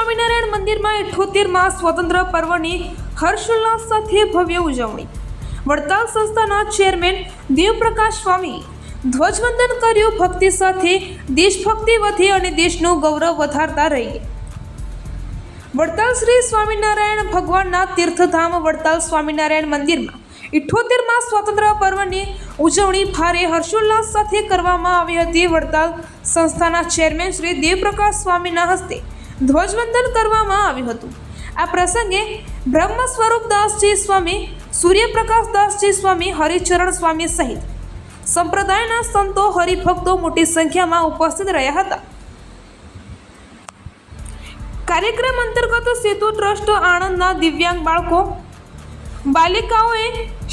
સ્વામિનારાયણ મંદિરમાં 78મા સ્વતંત્ર પર્વની હર્ષોલ્લાસ સાથે ભવ્ય ઉજવણી। વડતાલ સંસ્થાના ચેરમેન દેવપ્રકાશ સ્વામી ધ્વજવંદન કર્યું। ભક્તિ સાથે દેશભક્તિ વધે અને દેશનું ગૌરવ વધારતા રહીએ। વડતાલ શ્રી સ્વામિનારાયણ ભગવાનના તીર્થધામ વડતાલ સ્વામિનારાયણ મંદિરમાં 78મા સ્વતંત્ર પર્વની ઉજવણી ભારે હર્ષોલ્લાસ સાથે કરવામાં આવી હતી। વડતાલ સંસ્થાના ચેરમેન શ્રી દેવપ્રકાશ સ્વામીના હસ્તે ધ્વજવંદન કરવામાં આવ્યું હતું। આ પ્રસંગે બ્રહ્મ સ્વરૂપદાસજી સ્વામી, સૂર્યપ્રકાશ દાસજી સ્વામી, હરિચરણ સ્વામી સહિત સંપ્રદાયના સંતો, હરિભક્તો મોટી સંખ્યામાં ઉપસ્થિત રહ્યા હતા। કાર્યક્રમ અંતર્ગત સેતુ ટ્રસ્ટ આણંદના દિવ્યાંગ બાળકો બાલિકાઓએ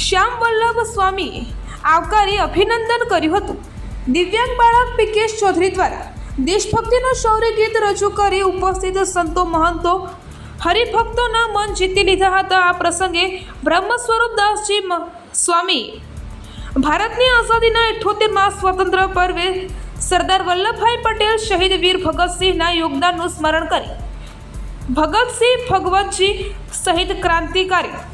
શ્યામ વલ્લભ સ્વામીએ આવકારી અભિનંદન કર્યું હતું। દિવ્યાંગ બાળક પીકેશ ચૌધરી દ્વારા દેશભક્તિનું શૌર્ય ગીત રજૂ કરી ઉપસ્થિત સંતો, મહંતો, હરિભક્તોના મન જીતી લીધા હતા। આ પ્રસંગે બ્રહ્મ સ્વરૂપદાસજી સ્વામી ભારતની આઝાદીના 78મા સ્વતંત્ર પર્વે સરદાર વલ્લભભાઈ પટેલ, શહીદ વીર ભગતસિંહના યોગદાનનું સ્મરણ કરી ભગતસિંહ, ભગવતજી સહિત ક્રાંતિકારી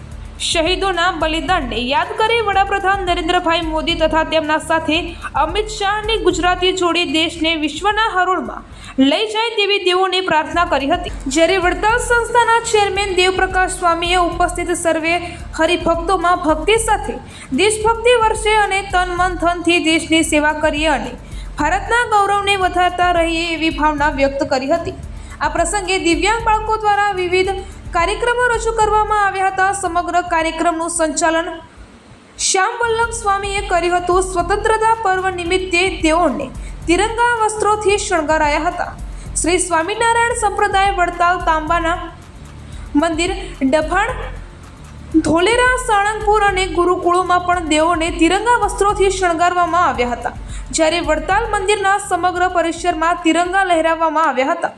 શહીદોના બલિદાનને યાદ કરી વડાપ્રધાન નરેન્દ્રભાઈ મોદી તથા તેમના સાથે અમિત શાહની ગુજરાતી જોડી દેશને વિશ્વના હરોળમાં લઈ જાય તેવી તેઓને પ્રાર્થના કરી હતી। જ્યારે વડતાલ સંસ્થાના ચેરમેન દેવપ્રકાશ સ્વામીએ ઉપસ્થિત સર્વે હરિભક્તોમાં ભક્તિ સાથે દેશભક્તિ વર્ષે અને તન મન ધનથી દેશની સેવા કરીએ અને ભારતના ગૌરવને વધારતા રહીએ એવી ભાવના વ્યક્ત કરી હતી। આ પ્રસંગે દિવ્યાંગ બાળકો દ્વારા વિવિધ કાર્યક્રમો રજૂ કરવામાં આવ્યા હતા। સમગ્ર કાર્યક્રમનું સંચાલન શ્યામ વલ્લભ સ્વામીએ કર્યું હતું। સ્વતંત્રતા પર્વ નિમિત્તે તેઓને તિરંગા વસ્ત્રોથી શણગારાયા હતા। શ્રી સ્વામિનારાયણ સંપ્રદાય વડતાલ તાંબાના મંદિર, ડભાણ, ધોલેરા, સાળંગપુર અને ગુરુકુળોમાં પણ દેવોને તિરંગા વસ્ત્રોથી શણગારવામાં આવ્યા હતા। જ્યારે વડતાલ મંદિરના સમગ્ર પરિસરમાં તિરંગા લહેરાવવામાં આવ્યા હતા।